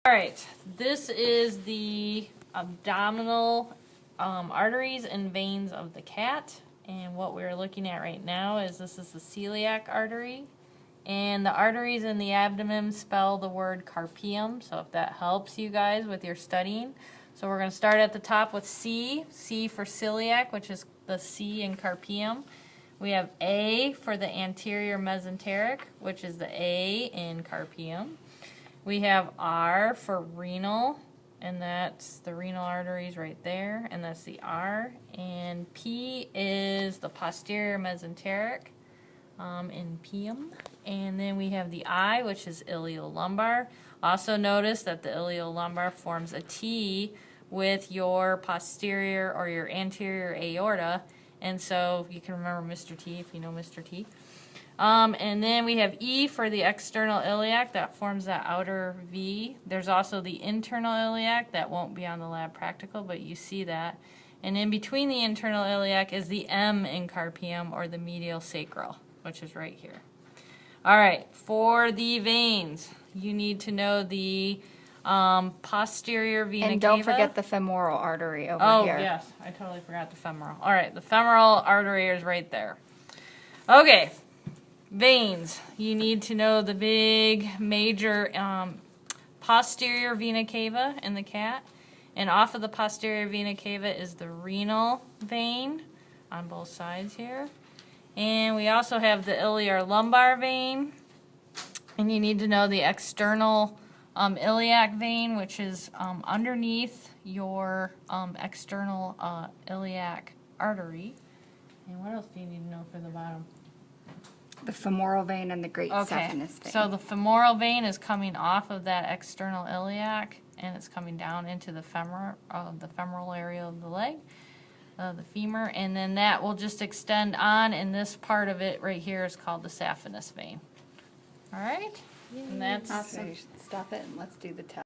Alright, this is the abdominal arteries and veins of the cat. And what we're looking at right now is this is the celiac artery. And the arteries in the abdomen spell the word carpium, so if that helps you guys with your studying. So we're going to start at the top with C for celiac, which is the C in carpium. We have A for the anterior mesenteric, which is the A in carpium. We have R for renal, and that's the renal arteries right there, and that's the R. And P is the posterior mesenteric in Pium. And then we have the I, which is iliolumbar. Also notice that the iliolumbar forms a T with your posterior or your anterior aorta. And so you can remember Mr. T if you know Mr. T. And then we have E for the external iliac, that forms that outer V. There's also the internal iliac, that won't be on the lab practical, but you see that. And in between the internal iliac is the M in carpium, or the medial sacral, which is right here. Alright, for the veins, you need to know the posterior vena cava. And don't forget the femoral artery over here. Oh, yes, I totally forgot the femoral. Alright, the femoral artery is right there. Okay. Veins. You need to know the big, major posterior vena cava in the cat. And off of the posterior vena cava is the renal vein on both sides here. And we also have the iliac lumbar vein. And you need to know the external iliac vein, which is underneath your external iliac artery. And what else do you need to know for the bottom? The femoral vein and the great saphenous vein. So the femoral vein is coming off of that external iliac, and it's coming down into the femoral area of the leg, the femur, and then that will just extend on, and this part of it right here is called the saphenous vein. All right? And that's Awesome. Stop it and let's do the test.